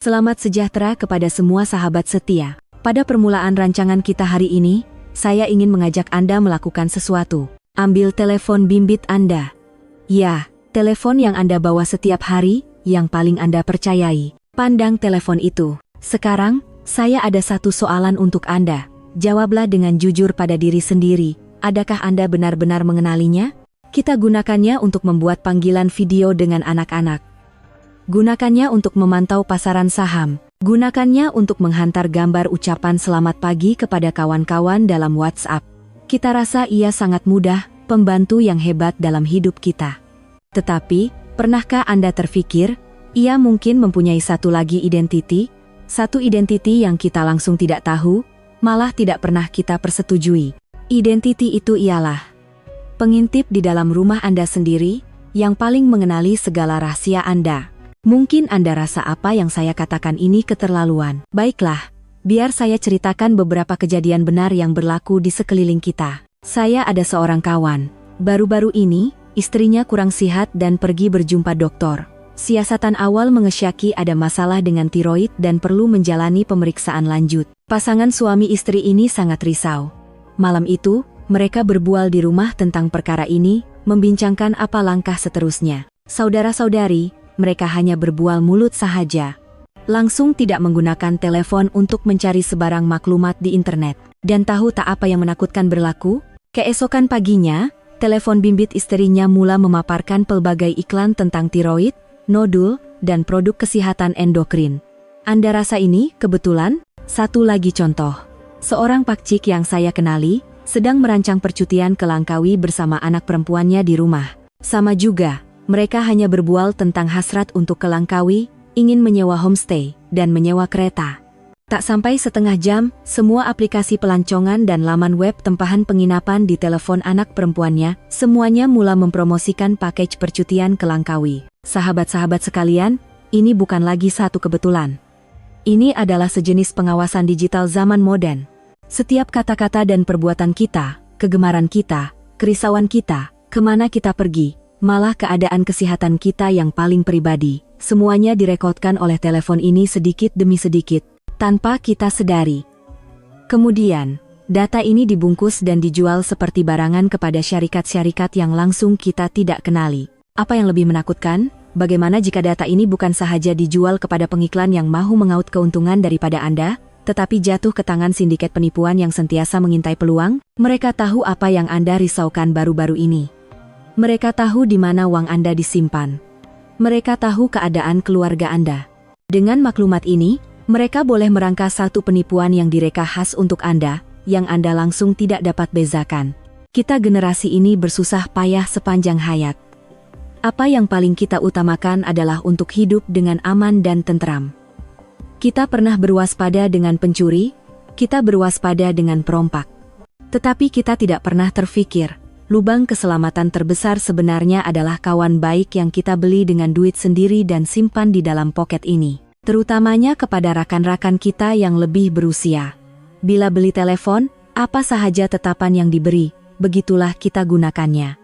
Selamat sejahtera kepada semua sahabat setia. Pada permulaan rancangan kita hari ini, saya ingin mengajak Anda melakukan sesuatu. Ambil telepon bimbit Anda. Ya, telepon yang Anda bawa setiap hari, yang paling Anda percayai. Pandang telepon itu. Sekarang, saya ada satu soalan untuk Anda. Jawablah dengan jujur pada diri sendiri. Adakah Anda benar-benar mengenalinya? Kita gunakannya untuk membuat panggilan video dengan anak-anak. Gunakannya untuk memantau pasaran saham. Gunakannya untuk menghantar gambar ucapan selamat pagi kepada kawan-kawan dalam WhatsApp. Kita rasa ia sangat mudah, pembantu yang hebat dalam hidup kita. Tetapi, pernahkah Anda terfikir, ia mungkin mempunyai satu lagi identiti? Satu identiti yang kita langsung tidak tahu, malah tidak pernah kita persetujui. Identiti itu ialah pengintip di dalam rumah Anda sendiri, yang paling mengenali segala rahasia Anda. Mungkin Anda rasa apa yang saya katakan ini keterlaluan. Baiklah, biar saya ceritakan beberapa kejadian benar yang berlaku di sekeliling kita. Saya ada seorang kawan. Baru-baru ini, istrinya kurang sihat dan pergi berjumpa dokter. Siasatan awal mengesyaki ada masalah dengan tiroid dan perlu menjalani pemeriksaan lanjut. Pasangan suami istri ini sangat risau. Malam itu, mereka berbual di rumah tentang perkara ini, membincangkan apa langkah seterusnya. Saudara-saudari, mereka hanya berbual mulut sahaja. Langsung tidak menggunakan telepon untuk mencari sebarang maklumat di internet. Dan tahu tak apa yang menakutkan berlaku? Keesokan paginya, telepon bimbit istrinya mula memaparkan pelbagai iklan tentang tiroid, nodul, dan produk kesehatan endokrin. Anda rasa ini kebetulan? Satu lagi contoh. Seorang pakcik yang saya kenali, sedang merancang percutian ke Langkawi bersama anak perempuannya di rumah. Sama juga. Mereka hanya berbual tentang hasrat untuk ke Langkawi, ingin menyewa homestay, dan menyewa kereta. Tak sampai setengah jam, semua aplikasi pelancongan dan laman web tempahan penginapan di telepon anak perempuannya, semuanya mula mempromosikan package percutian ke Langkawi. Sahabat-sahabat sekalian, ini bukan lagi satu kebetulan. Ini adalah sejenis pengawasan digital zaman modern. Setiap kata-kata dan perbuatan kita, kegemaran kita, kerisauan kita, kemana kita pergi, malah keadaan kesehatan kita yang paling pribadi, semuanya direkodkan oleh telepon ini sedikit demi sedikit, tanpa kita sadari. Kemudian, data ini dibungkus dan dijual seperti barangan kepada syarikat-syarikat yang langsung kita tidak kenali. Apa yang lebih menakutkan? Bagaimana jika data ini bukan sahaja dijual kepada pengiklan yang mahu mengaut keuntungan daripada Anda, tetapi jatuh ke tangan sindiket penipuan yang sentiasa mengintai peluang? Mereka tahu apa yang Anda risaukan baru-baru ini. Mereka tahu di mana uang Anda disimpan. Mereka tahu keadaan keluarga Anda. Dengan maklumat ini, mereka boleh merangkai satu penipuan yang direka khas untuk Anda, yang Anda langsung tidak dapat bezakan. Kita generasi ini bersusah payah sepanjang hayat. Apa yang paling kita utamakan adalah untuk hidup dengan aman dan tentram. Kita pernah berwaspada dengan pencuri, kita berwaspada dengan perompak. Tetapi kita tidak pernah terfikir, lubang keselamatan terbesar sebenarnya adalah kawan baik yang kita beli dengan duit sendiri dan simpan di dalam poket ini. Terutamanya kepada rakan-rakan kita yang lebih berusia. Bila beli telepon, apa sahaja tetapan yang diberi, begitulah kita gunakannya.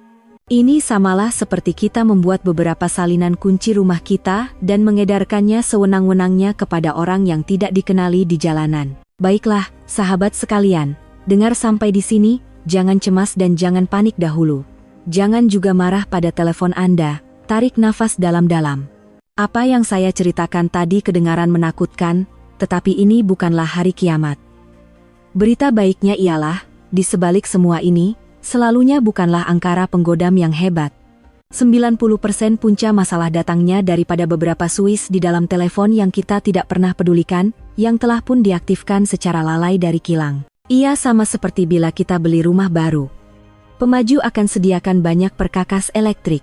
Ini samalah seperti kita membuat beberapa salinan kunci rumah kita dan mengedarkannya sewenang-wenangnya kepada orang yang tidak dikenali di jalanan. Baiklah, sahabat sekalian, dengar sampai di sini. Jangan cemas dan jangan panik dahulu. Jangan juga marah pada telepon Anda, tarik nafas dalam-dalam. Apa yang saya ceritakan tadi kedengaran menakutkan, tetapi ini bukanlah hari kiamat. Berita baiknya ialah, di sebalik semua ini, selalunya bukanlah angkara penggodam yang hebat. 90% punca masalah datangnya daripada beberapa Swiss di dalam telepon yang kita tidak pernah pedulikan, yang telah pun diaktifkan secara lalai dari kilang. Ia sama seperti bila kita beli rumah baru. Pemaju akan sediakan banyak perkakas elektrik.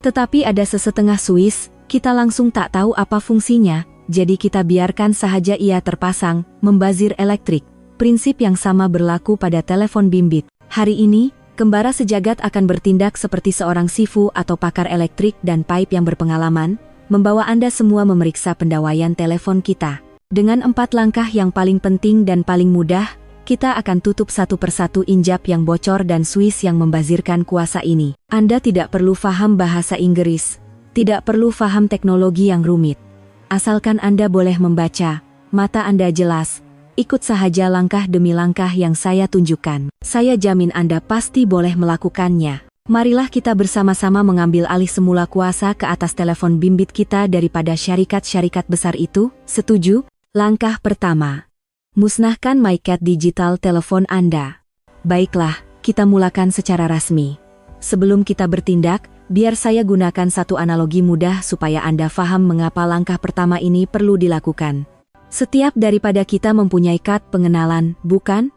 Tetapi ada sesetengah Swiss, kita langsung tak tahu apa fungsinya, jadi kita biarkan sahaja ia terpasang, membazir elektrik. Prinsip yang sama berlaku pada telepon bimbit. Hari ini, kembara sejagat akan bertindak seperti seorang sifu atau pakar elektrik dan pipe yang berpengalaman, membawa Anda semua memeriksa pendawaian telepon kita. Dengan 4 langkah yang paling penting dan paling mudah, kita akan tutup satu persatu injap yang bocor dan Swiss yang membazirkan kuasa ini. Anda tidak perlu faham bahasa Inggris, tidak perlu faham teknologi yang rumit. Asalkan Anda boleh membaca, mata Anda jelas, ikut sahaja langkah demi langkah yang saya tunjukkan. Saya jamin Anda pasti boleh melakukannya. Marilah kita bersama-sama mengambil alih semula kuasa ke atas telepon bimbit kita daripada syarikat-syarikat besar itu. Setuju? Langkah pertama. Musnahkan MyCat digital telepon Anda. Baiklah, kita mulakan secara rasmi. Sebelum kita bertindak, biar saya gunakan satu analogi mudah supaya Anda paham mengapa langkah pertama ini perlu dilakukan. Setiap daripada kita mempunyai kad pengenalan, bukan?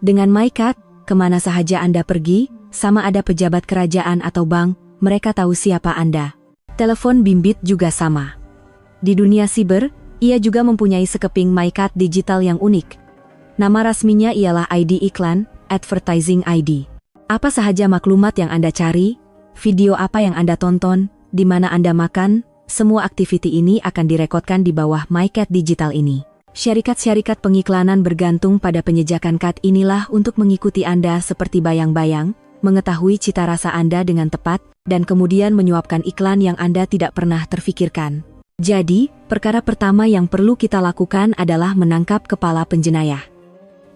Dengan MyCat, kemana sahaja Anda pergi, sama ada pejabat kerajaan atau bank, mereka tahu siapa Anda. Telepon bimbit juga sama. Di dunia siber, ia juga mempunyai sekeping MyCat digital yang unik. Nama rasminya ialah ID iklan, Advertising ID. Apa sahaja maklumat yang Anda cari, video apa yang Anda tonton, di mana Anda makan, semua aktiviti ini akan direkodkan di bawah MyCat digital ini. Syarikat-syarikat pengiklanan bergantung pada penyejakan kad inilah untuk mengikuti Anda seperti bayang-bayang, mengetahui cita rasa Anda dengan tepat, dan kemudian menyuapkan iklan yang Anda tidak pernah terfikirkan. Jadi, perkara pertama yang perlu kita lakukan adalah menangkap kepala penjenayah.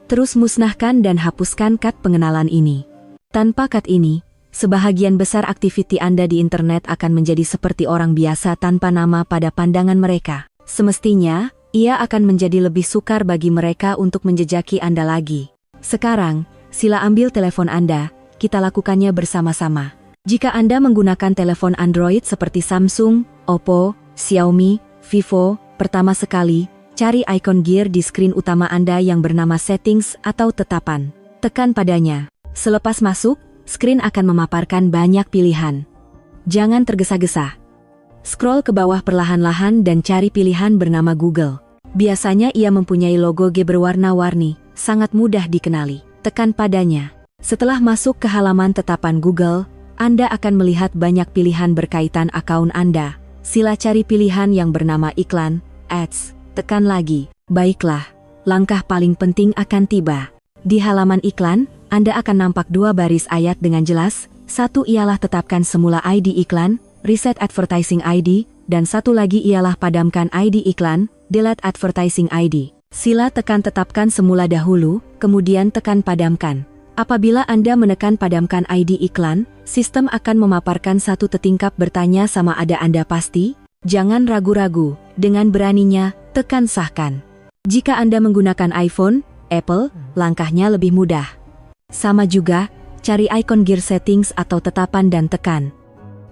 Terus musnahkan dan hapuskan kad pengenalan ini. Tanpa kad ini, sebahagian besar aktiviti Anda di internet akan menjadi seperti orang biasa tanpa nama pada pandangan mereka. Semestinya, ia akan menjadi lebih sukar bagi mereka untuk menjejaki Anda lagi. Sekarang, sila ambil telepon Anda, kita lakukannya bersama-sama. Jika Anda menggunakan telepon Android seperti Samsung, Oppo, Xiaomi, Vivo, pertama sekali, cari ikon gear di screen utama Anda yang bernama settings atau tetapan. Tekan padanya. Selepas masuk, screen akan memaparkan banyak pilihan. Jangan tergesa-gesa. Scroll ke bawah perlahan-lahan dan cari pilihan bernama Google. Biasanya ia mempunyai logo G berwarna-warni, sangat mudah dikenali. Tekan padanya. Setelah masuk ke halaman tetapan Google, Anda akan melihat banyak pilihan berkaitan akun Anda. Sila cari pilihan yang bernama iklan, ads, tekan lagi. Baiklah, langkah paling penting akan tiba. Di halaman iklan, Anda akan nampak dua baris ayat dengan jelas, satu ialah tetapkan semula ID iklan, reset advertising ID, dan satu lagi ialah padamkan ID iklan, delete advertising ID. Sila tekan tetapkan semula dahulu, kemudian tekan padamkan. Apabila Anda menekan padamkan ID iklan, sistem akan memaparkan satu tetingkap bertanya sama ada Anda pasti? Jangan ragu-ragu, dengan beraninya, tekan sahkan. Jika Anda menggunakan iPhone, Apple, langkahnya lebih mudah. Sama juga, cari ikon gear settings atau tetapan dan tekan.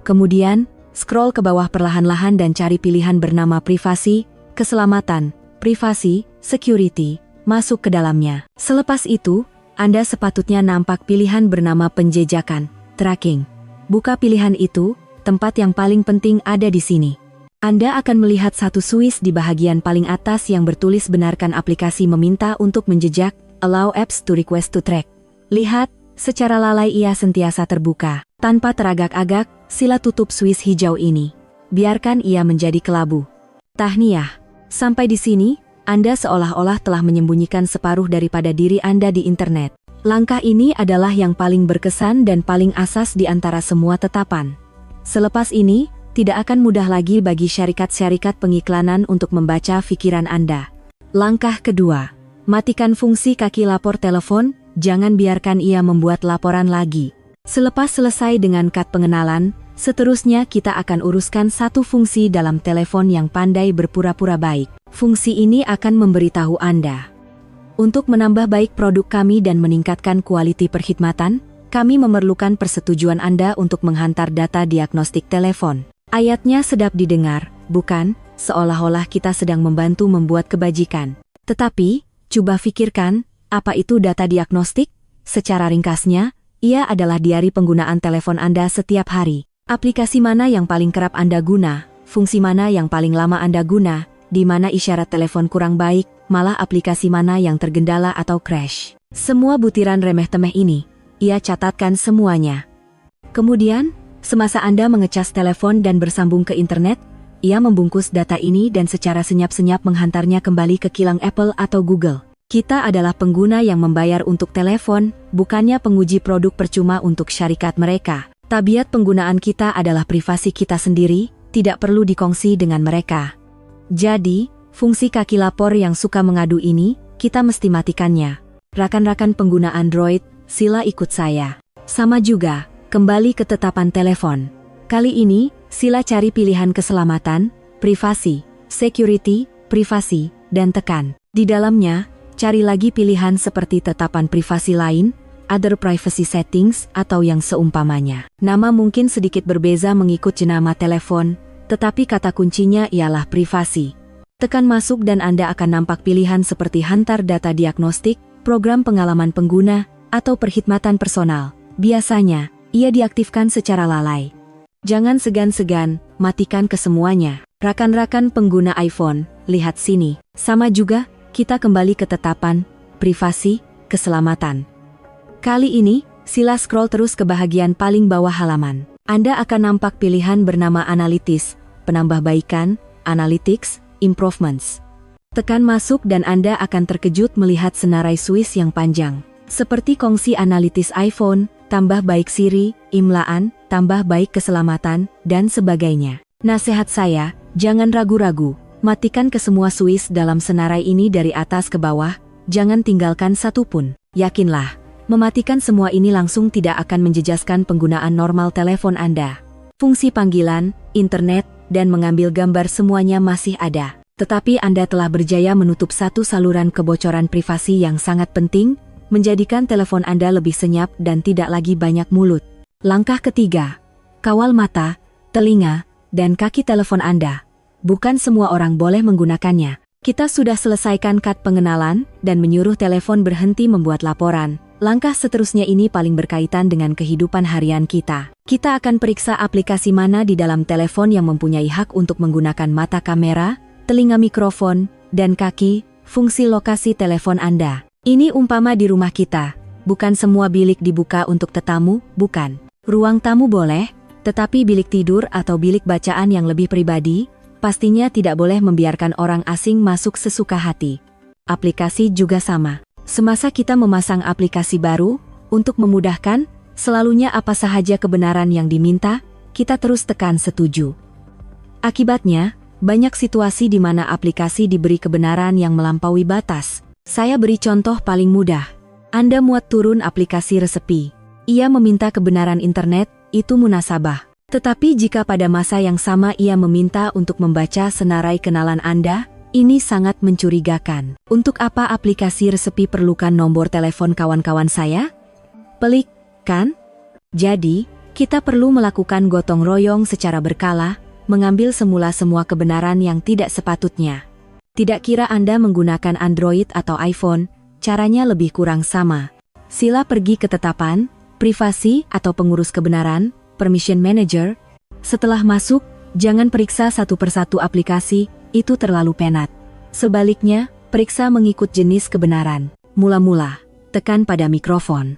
Kemudian, scroll ke bawah perlahan-lahan dan cari pilihan bernama privasi, keselamatan, privasi, security, masuk ke dalamnya. Selepas itu, Anda sepatutnya nampak pilihan bernama penjejakan, tracking. Buka pilihan itu, tempat yang paling penting ada di sini. Anda akan melihat satu switch di bahagian paling atas yang bertulis benarkan aplikasi meminta untuk menjejak, allow apps to request to track. Lihat, secara lalai ia sentiasa terbuka. Tanpa teragak-agak, sila tutup switch hijau ini. Biarkan ia menjadi kelabu. Tahniah, sampai di sini, Anda seolah-olah telah menyembunyikan separuh daripada diri Anda di internet. Langkah ini adalah yang paling berkesan dan paling asas di antara semua tetapan. Selepas ini, tidak akan mudah lagi bagi syarikat-syarikat pengiklanan untuk membaca pikiran Anda. Langkah kedua, matikan fungsi kaki lapor telepon, jangan biarkan ia membuat laporan lagi. Selepas selesai dengan kad pengenalan, seterusnya kita akan uruskan satu fungsi dalam telepon yang pandai berpura-pura baik. Fungsi ini akan memberitahu Anda. Untuk menambah baik produk kami dan meningkatkan kualiti perkhidmatan, kami memerlukan persetujuan Anda untuk menghantar data diagnostik telepon. Ayatnya sedap didengar, bukan? Seolah-olah kita sedang membantu membuat kebajikan. Tetapi, coba pikirkan, apa itu data diagnostik? Secara ringkasnya, ia adalah diari penggunaan telepon Anda setiap hari. Aplikasi mana yang paling kerap Anda guna, fungsi mana yang paling lama Anda guna, di mana isyarat telepon kurang baik, malah aplikasi mana yang tergendala atau crash. Semua butiran remeh-temeh ini, ia catatkan semuanya. Kemudian, semasa Anda mengecas telepon dan bersambung ke internet, ia membungkus data ini dan secara senyap-senyap menghantarnya kembali ke kilang Apple atau Google. Kita adalah pengguna yang membayar untuk telepon, bukannya penguji produk percuma untuk syarikat mereka. Tabiat penggunaan kita adalah privasi kita sendiri, tidak perlu dikongsi dengan mereka. Jadi, fungsi kaki lapor yang suka mengadu ini, kita mesti matikannya. Rakan-rakan pengguna Android, sila ikut saya. Sama juga, kembali ke tetapan telepon. Kali ini, sila cari pilihan keselamatan, privasi, security, privasi, dan tekan. Di dalamnya, cari lagi pilihan seperti tetapan privasi lain, other privacy settings, atau yang seumpamanya. Nama mungkin sedikit berbeza mengikut jenama telepon, tetapi kata kuncinya ialah privasi. Tekan masuk dan Anda akan nampak pilihan seperti hantar data diagnostik, program pengalaman pengguna, atau perkhidmatan personal. Biasanya, ia diaktifkan secara lalai. Jangan segan-segan, matikan kesemuanya. Rakan-rakan pengguna iPhone, lihat sini. Sama juga, kita kembali ke tetapan, privasi, keselamatan. Kali ini, sila scroll terus ke bagian paling bawah halaman. Anda akan nampak pilihan bernama Analytics, penambahbaikan, Analytics, Improvements. Tekan masuk dan Anda akan terkejut melihat senarai Swiss yang panjang. Seperti kongsi Analytics iPhone, tambah baik Siri, imlaan, tambah baik keselamatan, dan sebagainya. Nasihat saya, jangan ragu-ragu, matikan ke semua Swiss dalam senarai ini dari atas ke bawah, jangan tinggalkan satu pun. Yakinlah, mematikan semua ini langsung tidak akan menjejaskan penggunaan normal telepon Anda. Fungsi panggilan, internet, dan mengambil gambar semuanya masih ada. Tetapi Anda telah berjaya menutup satu saluran kebocoran privasi yang sangat penting, menjadikan telepon Anda lebih senyap dan tidak lagi banyak mulut. Langkah ketiga, kawal mata, telinga, dan kaki telepon Anda. Bukan semua orang boleh menggunakannya. Kita sudah selesaikan kad pengenalan dan menyuruh telepon berhenti membuat laporan. Langkah seterusnya ini paling berkaitan dengan kehidupan harian kita. Kita akan periksa aplikasi mana di dalam telepon yang mempunyai hak untuk menggunakan mata kamera, telinga mikrofon, dan kaki, fungsi lokasi telepon Anda. Ini umpama di rumah kita. Bukan semua bilik dibuka untuk tetamu, bukan. Ruang tamu boleh, tetapi bilik tidur atau bilik bacaan yang lebih pribadi, pastinya tidak boleh membiarkan orang asing masuk sesuka hati. Aplikasi juga sama. Semasa kita memasang aplikasi baru, untuk memudahkan, selalunya apa sahaja kebenaran yang diminta, kita terus tekan setuju. Akibatnya, banyak situasi di mana aplikasi diberi kebenaran yang melampaui batas. Saya beri contoh paling mudah. Anda muat turun aplikasi resepi. Ia meminta kebenaran internet, itu munasabah. Tetapi jika pada masa yang sama ia meminta untuk membaca senarai kenalan Anda, ini sangat mencurigakan. Untuk apa aplikasi resepi perlukan nomor telepon kawan-kawan saya? Pelik, kan? Jadi, kita perlu melakukan gotong royong secara berkala, mengambil semula semua kebenaran yang tidak sepatutnya. Tidak kira Anda menggunakan Android atau iPhone, caranya lebih kurang sama. Sila pergi ke tetapan, privasi atau pengurus kebenaran, permission manager. Setelah masuk, jangan periksa satu persatu aplikasi, itu terlalu penat. Sebaliknya, periksa mengikut jenis kebenaran. Mula-mula, tekan pada mikrofon.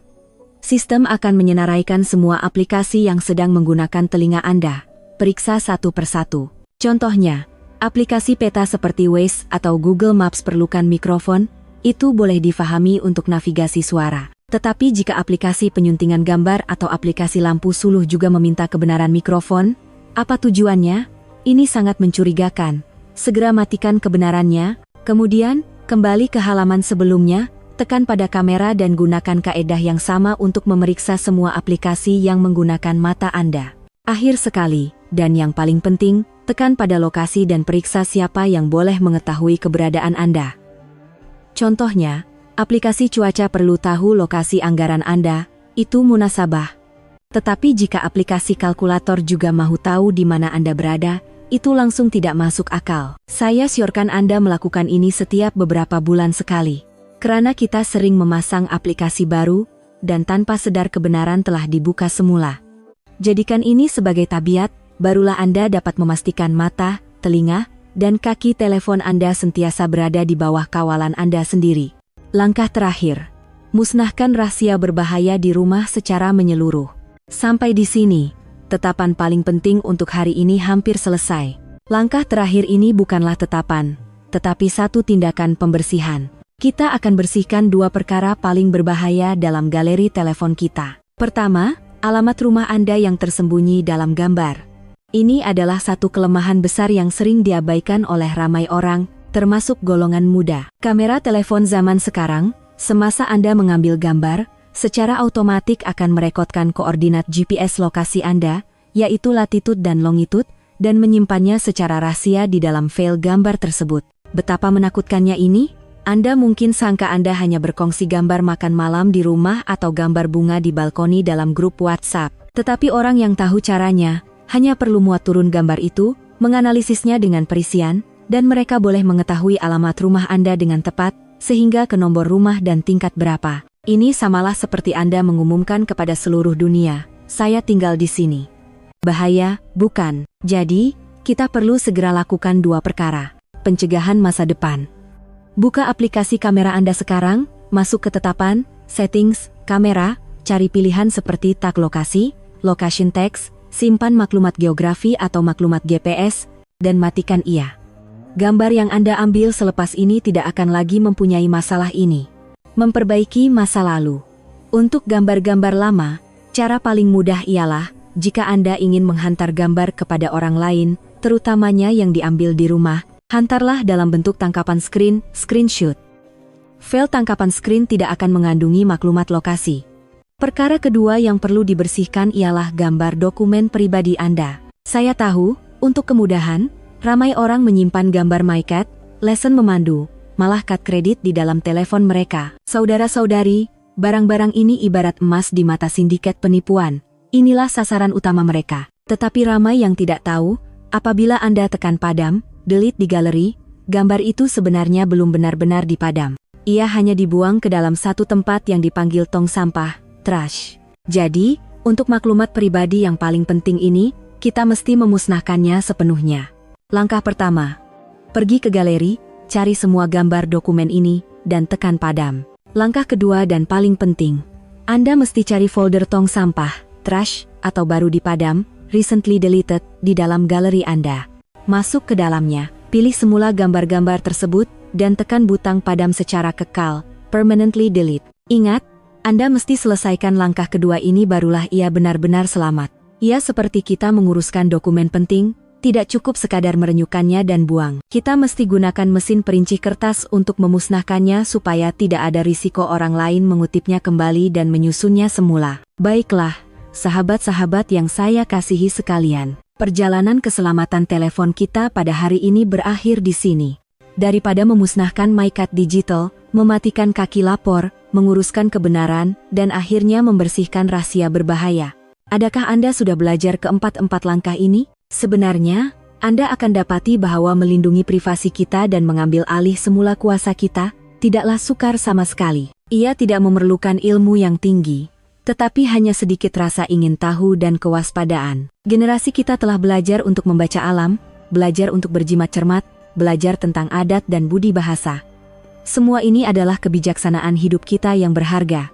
Sistem akan menyenaraikan semua aplikasi yang sedang menggunakan telinga Anda. Periksa satu persatu. Contohnya, aplikasi peta seperti Waze atau Google Maps perlukan mikrofon, itu boleh difahami untuk navigasi suara. Tetapi jika aplikasi penyuntingan gambar atau aplikasi lampu suluh juga meminta kebenaran mikrofon, apa tujuannya? Ini sangat mencurigakan. Segera matikan kebenarannya, kemudian, kembali ke halaman sebelumnya, tekan pada kamera dan gunakan kaedah yang sama untuk memeriksa semua aplikasi yang menggunakan mata Anda. Akhir sekali, dan yang paling penting, tekan pada lokasi dan periksa siapa yang boleh mengetahui keberadaan Anda. Contohnya, aplikasi cuaca perlu tahu lokasi anggaran Anda, itu munasabah. Tetapi jika aplikasi kalkulator juga mau tahu di mana Anda berada, itu langsung tidak masuk akal. Saya syorkan Anda melakukan ini setiap beberapa bulan sekali. Karena kita sering memasang aplikasi baru, dan tanpa sadar kebenaran telah dibuka semula. Jadikan ini sebagai tabiat, barulah Anda dapat memastikan mata, telinga, dan kaki telepon Anda sentiasa berada di bawah kawalan Anda sendiri. Langkah terakhir, musnahkan rahasia berbahaya di rumah secara menyeluruh. Sampai di sini, tetapan paling penting untuk hari ini hampir selesai. Langkah terakhir ini bukanlah tetapan, tetapi satu tindakan pembersihan. Kita akan bersihkan dua perkara paling berbahaya dalam galeri telepon kita. Pertama, alamat rumah Anda yang tersembunyi dalam gambar. Ini adalah satu kelemahan besar yang sering diabaikan oleh ramai orang, termasuk golongan muda. Kamera telepon zaman sekarang, semasa Anda mengambil gambar, secara otomatis akan merekodkan koordinat GPS lokasi Anda, yaitu latitude dan longitude, dan menyimpannya secara rahasia di dalam file gambar tersebut. Betapa menakutkannya ini? Anda mungkin sangka Anda hanya berkongsi gambar makan malam di rumah atau gambar bunga di balkoni dalam grup WhatsApp. Tetapi orang yang tahu caranya, hanya perlu muat turun gambar itu, menganalisisnya dengan presisian, dan mereka boleh mengetahui alamat rumah Anda dengan tepat, sehingga ke nomor rumah dan tingkat berapa. Ini samalah seperti Anda mengumumkan kepada seluruh dunia, saya tinggal di sini. Bahaya, bukan? Jadi, kita perlu segera lakukan dua perkara. Pencegahan masa depan. Buka aplikasi kamera Anda sekarang, masuk ke tetapan, settings, kamera, cari pilihan seperti tag lokasi, location text, simpan maklumat geografi atau maklumat GPS, dan matikan ia. Gambar yang Anda ambil selepas ini tidak akan lagi mempunyai masalah ini. Memperbaiki masa lalu. Untuk gambar-gambar lama, cara paling mudah ialah, jika Anda ingin menghantar gambar kepada orang lain, terutamanya yang diambil di rumah, hantarlah dalam bentuk tangkapan screenshot. File tangkapan screen tidak akan mengandungi maklumat lokasi. Perkara kedua yang perlu dibersihkan ialah gambar dokumen pribadi Anda. Saya tahu, untuk kemudahan, ramai orang menyimpan gambar MyCat, lesson memandu, malah kad kredit di dalam telepon mereka. Saudara-saudari, barang-barang ini ibarat emas di mata sindiket penipuan. Inilah sasaran utama mereka. Tetapi ramai yang tidak tahu, apabila Anda tekan padam, delete di galeri, gambar itu sebenarnya belum benar-benar dipadam. Ia hanya dibuang ke dalam satu tempat yang dipanggil tong sampah, trash. Jadi, untuk maklumat pribadi yang paling penting ini, kita mesti memusnahkannya sepenuhnya. Langkah pertama, pergi ke galeri, cari semua gambar dokumen ini, dan tekan padam. Langkah kedua dan paling penting, Anda mesti cari folder tong sampah, trash, atau baru dipadam, recently deleted, di dalam galeri Anda. Masuk ke dalamnya, pilih semula gambar-gambar tersebut, dan tekan butang padam secara kekal, permanently delete. Ingat, Anda mesti selesaikan langkah kedua ini barulah ia benar-benar selamat. Ia seperti kita menguruskan dokumen penting, tidak cukup sekadar merenyukannya dan buang. Kita mesti gunakan mesin perinci kertas untuk memusnahkannya supaya tidak ada risiko orang lain mengutipnya kembali dan menyusunnya semula. Baiklah, sahabat-sahabat yang saya kasihi sekalian. Perjalanan keselamatan telepon kita pada hari ini berakhir di sini. Daripada memusnahkan MyCat Digital, mematikan kaki lapor, menguruskan kebenaran, dan akhirnya membersihkan rahasia berbahaya. Adakah Anda sudah belajar keempat-empat langkah ini? Sebenarnya, Anda akan dapati bahwa melindungi privasi kita dan mengambil alih semula kuasa kita, tidaklah sukar sama sekali. Ia tidak memerlukan ilmu yang tinggi, tetapi hanya sedikit rasa ingin tahu dan kewaspadaan. Generasi kita telah belajar untuk membaca alam, belajar untuk berjimat cermat, belajar tentang adat dan budi bahasa. Semua ini adalah kebijaksanaan hidup kita yang berharga.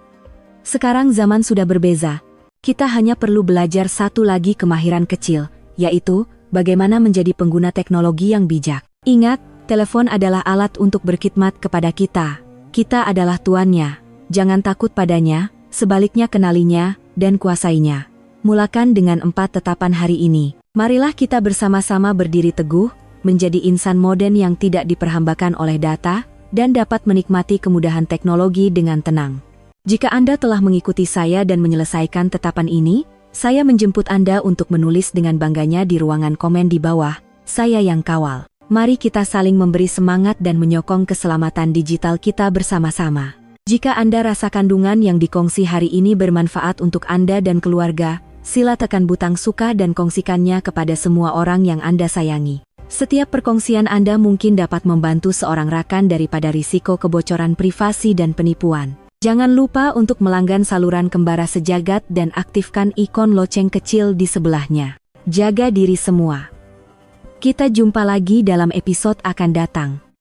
Sekarang zaman sudah berbeza. Kita hanya perlu belajar satu lagi kemahiran kecil, yaitu bagaimana menjadi pengguna teknologi yang bijak. Ingat, telepon adalah alat untuk berkhidmat kepada kita. Kita adalah tuannya. Jangan takut padanya, sebaliknya kenalinya, dan kuasainya. Mulakan dengan 4 tetapan hari ini. Marilah kita bersama-sama berdiri teguh, menjadi insan modern yang tidak diperhambakan oleh data, dan dapat menikmati kemudahan teknologi dengan tenang. Jika Anda telah mengikuti saya dan menyelesaikan tetapan ini, saya menjemput Anda untuk menulis dengan bangganya di ruangan komen di bawah, saya yang kawal. Mari kita saling memberi semangat dan menyokong keselamatan digital kita bersama-sama. Jika Anda rasa kandungan yang dikongsi hari ini bermanfaat untuk Anda dan keluarga, sila tekan butang suka dan kongsikannya kepada semua orang yang Anda sayangi. Setiap perkongsian Anda mungkin dapat membantu seorang rakan daripada risiko kebocoran privasi dan penipuan. Jangan lupa untuk melanggan saluran Kembara Sejagat dan aktifkan ikon loceng kecil di sebelahnya. Jaga diri semua. Kita jumpa lagi dalam episode akan datang.